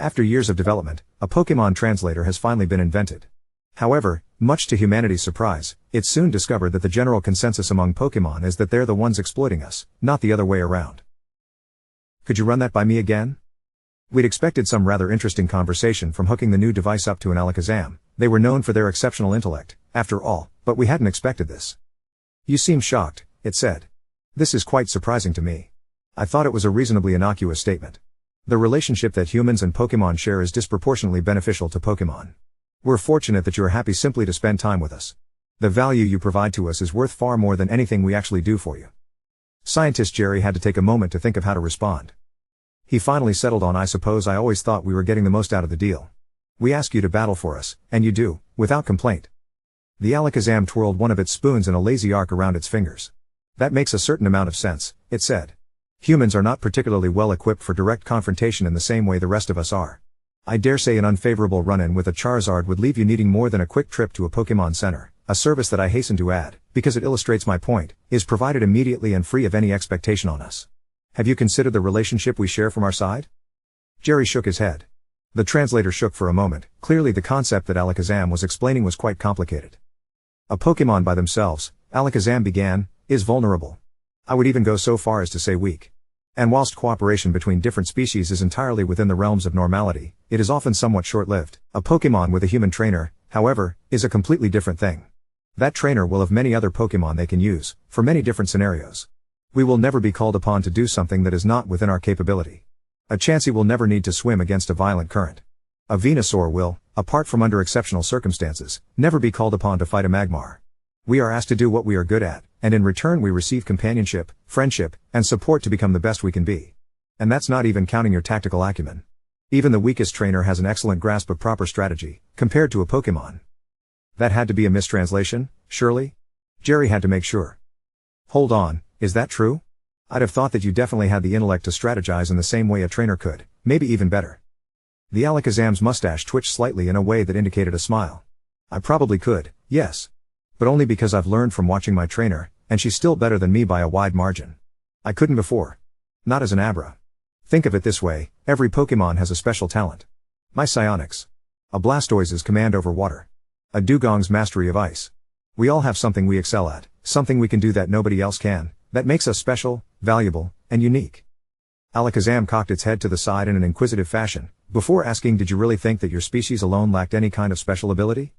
After years of development, a Pokemon translator has finally been invented. However, much to humanity's surprise, it's soon discovered that the general consensus among Pokemon is that they're the ones exploiting us, not the other way around. Could you run that by me again? We'd expected some rather interesting conversation from hooking the new device up to an Alakazam. They were known for their exceptional intellect, after all, but we hadn't expected this. You seem shocked, it said. This is quite surprising to me. I thought it was a reasonably innocuous statement. The relationship that humans and Pokemon share is disproportionately beneficial to Pokemon. We're fortunate that you are happy simply to spend time with us. The value you provide to us is worth far more than anything we actually do for you. Scientist Jerry had to take a moment to think of how to respond. He finally settled on, I suppose I always thought we were getting the most out of the deal. We ask you to battle for us, and you do, without complaint. The Alakazam twirled one of its spoons in a lazy arc around its fingers. That makes a certain amount of sense, it said. Humans are not particularly well equipped for direct confrontation in the same way the rest of us are. I dare say an unfavorable run-in with a Charizard would leave you needing more than a quick trip to a Pokemon Center, a service that I hasten to add, because it illustrates my point, is provided immediately and free of any expectation on us. Have you considered the relationship we share from our side? Jerry shook his head. The translator shook for a moment. Clearly the concept that Alakazam was explaining was quite complicated. A Pokemon by themselves, Alakazam began, is vulnerable. I would even go so far as to say weak. And whilst cooperation between different species is entirely within the realms of normality, it is often somewhat short-lived. A Pokemon with a human trainer, however, is a completely different thing. That trainer will have many other Pokemon they can use, for many different scenarios. We will never be called upon to do something that is not within our capability. A Chansey will never need to swim against a violent current. A Venusaur will, apart from under exceptional circumstances, never be called upon to fight a Magmar. We are asked to do what we are good at, and in return we receive companionship, friendship, and support to become the best we can be. And that's not even counting your tactical acumen. Even the weakest trainer has an excellent grasp of proper strategy, compared to a Pokemon. That had to be a mistranslation, surely? Jerry had to make sure. Hold on, is that true? I'd have thought that you definitely had the intellect to strategize in the same way a trainer could, maybe even better. The Alakazam's mustache twitched slightly in a way that indicated a smile. I probably could, yes. But only because I've learned from watching my trainer, and she's still better than me by a wide margin. I couldn't before. Not as an Abra. Think of it this way, every Pokemon has a special talent. My psionics. A Blastoise's command over water. A Dugong's mastery of ice. We all have something we excel at, something we can do that nobody else can, that makes us special, valuable, and unique. Alakazam cocked its head to the side in an inquisitive fashion, before asking, did you really think that your species alone lacked any kind of special ability?